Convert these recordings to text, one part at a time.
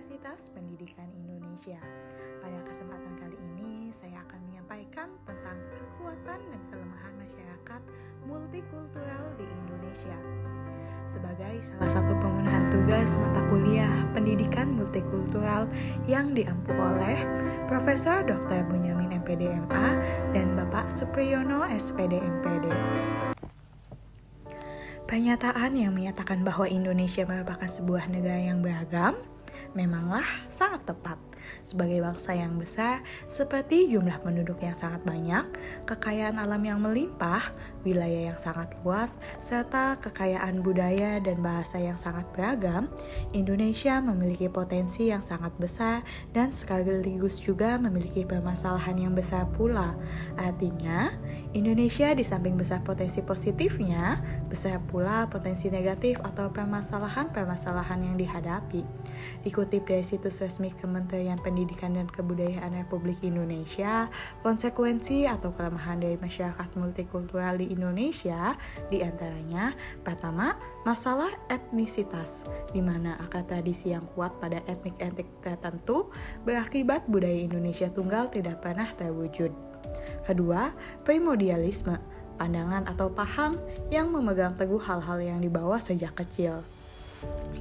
Universitas Pendidikan Indonesia. Pada kesempatan kali ini, saya akan menyampaikan tentang kekuatan dan kelemahan masyarakat multikultural di Indonesia. Sebagai salah satu pemenuhan tugas mata kuliah pendidikan multikultural yang diampu oleh Profesor Dr. Bunyamin MPD MA dan Bapak Supriyono SPD MPD. Pernyataan yang menyatakan bahwa Indonesia merupakan sebuah negara yang beragam memanglah sangat tepat. Sebagai bangsa yang besar, seperti jumlah penduduk yang sangat banyak, kekayaan alam yang melimpah, wilayah yang sangat luas, serta kekayaan budaya dan bahasa yang sangat beragam, Indonesia memiliki potensi yang sangat besar dan sekaligus juga memiliki permasalahan yang besar pula. Artinya, Indonesia di samping besar potensi positifnya, besar pula potensi negatif atau permasalahan-permasalahan yang dihadapi. Dikutip dari situs resmi Kementerian Pendidikan dan Kebudayaan Republik Indonesia, konsekuensi atau kelemahan dari masyarakat multikultural di Indonesia diantaranya, pertama, masalah etnisitas, di mana akar tradisi yang kuat pada etnik-etnik tertentu berakibat budaya Indonesia tunggal tidak pernah terwujud. Kedua, primordialisme, pandangan atau paham yang memegang teguh hal-hal yang dibawa sejak kecil.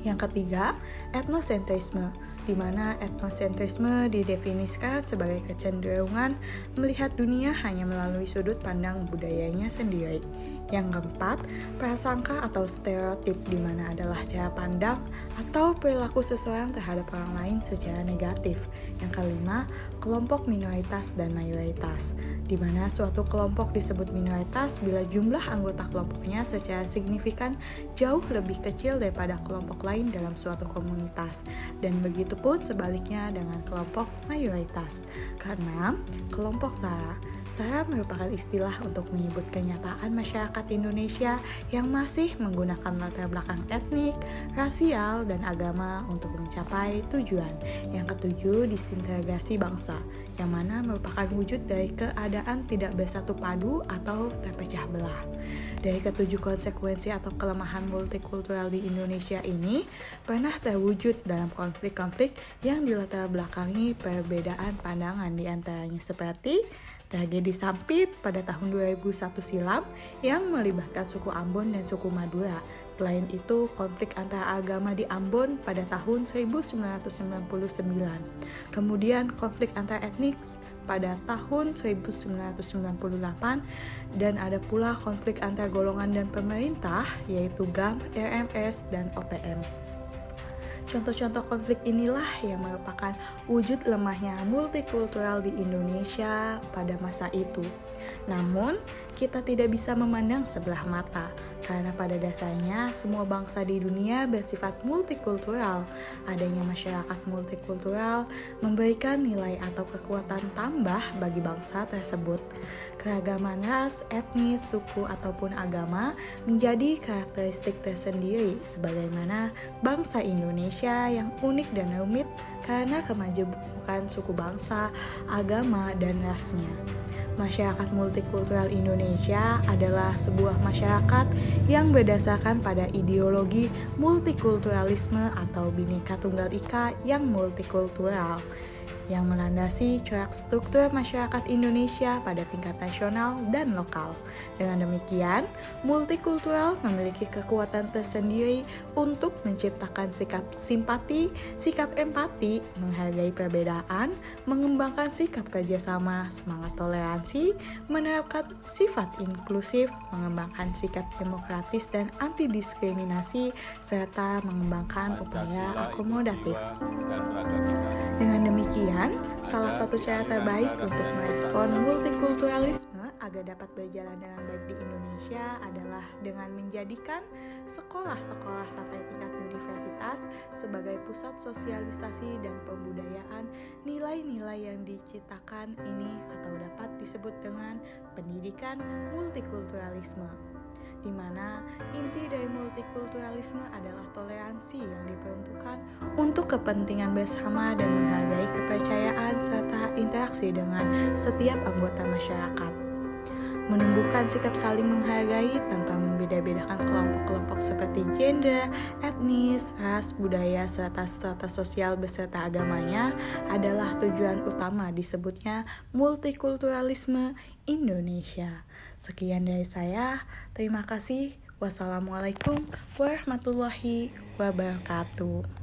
Yang ketiga, etnosentrisme, di mana etnosentrisme didefinisikan sebagai kecenderungan melihat dunia hanya melalui sudut pandang budayanya sendiri. Yang keempat, prasangka atau stereotip, di mana adalah cara pandang atau perilaku seseorang terhadap orang lain secara negatif. Yang kelima, kelompok minoritas dan mayoritas, di mana suatu kelompok disebut minoritas bila jumlah anggota kelompoknya secara signifikan jauh lebih kecil daripada kelompok lain dalam suatu komunitas. Dan begitu pun sebaliknya dengan kelompok mayoritas. Karena kelompok SARA merupakan istilah untuk menyebut kenyataan masyarakat Indonesia yang masih menggunakan latar belakang etnik, rasial, dan agama untuk mencapai tujuan. Yang ketujuh, disintegrasi bangsa, yang mana merupakan wujud dari keadaan tidak bersatu padu atau terpecah belah. Dari ketujuh konsekuensi atau kelemahan multikultural di Indonesia ini pernah terwujud dalam konflik-konflik yang dilatar belakangi perbedaan pandangan, diantaranya seperti tragedi Sampit pada tahun 2001 silam yang melibatkan suku Ambon dan suku Madura. Selain itu, konflik antara agama di Ambon pada tahun 1999. Kemudian konflik antar etnik pada tahun 1998 dan ada pula konflik antar golongan dan pemerintah yaitu GAM, RMS, dan OPM. Contoh-contoh konflik inilah yang merupakan wujud lemahnya multikultural di Indonesia pada masa itu. Namun, kita tidak bisa memandang sebelah mata, karena pada dasarnya semua bangsa di dunia bersifat multikultural. Adanya masyarakat multikultural memberikan nilai atau kekuatan tambah bagi bangsa tersebut. Keragaman ras, etnis, suku, ataupun agama menjadi karakteristik tersendiri sebagaimana bangsa Indonesia yang unik dan rumit karena kemajemukan suku bangsa, agama, dan rasnya. Masyarakat multikultural Indonesia adalah sebuah masyarakat yang berdasarkan pada ideologi multikulturalisme atau Bhinneka Tunggal Ika yang multikultural, yang melandasi corak struktur masyarakat Indonesia pada tingkat nasional dan lokal. Dengan demikian, multikultural memiliki kekuatan tersendiri untuk menciptakan sikap simpati, sikap empati, menghargai perbedaan, mengembangkan sikap kerjasama, semangat toleransi, menerapkan sifat inklusif, mengembangkan sikap demokratis dan anti-diskriminasi, serta mengembangkan upaya akomodatif. Dengan demikian, salah satu cara terbaik untuk merespon multikulturalisme agar dapat berjalan dengan baik di Indonesia adalah dengan menjadikan sekolah-sekolah sampai tingkat universitas sebagai pusat sosialisasi dan pembudayaan nilai-nilai yang diciptakan ini atau dapat disebut dengan pendidikan multikulturalisme, di mana inti dari multikulturalisme adalah toleransi yang diperuntukkan untuk kepentingan bersama dan menghargai kepercayaan serta interaksi dengan setiap anggota masyarakat. Menumbuhkan sikap saling menghargai tanpa membeda-bedakan kelompok-kelompok seperti gender, etnis, ras, budaya, serta status sosial beserta agamanya adalah tujuan utama disebutnya multikulturalisme Indonesia. Sekian dari saya, terima kasih. Wassalamualaikum warahmatullahi wabarakatuh.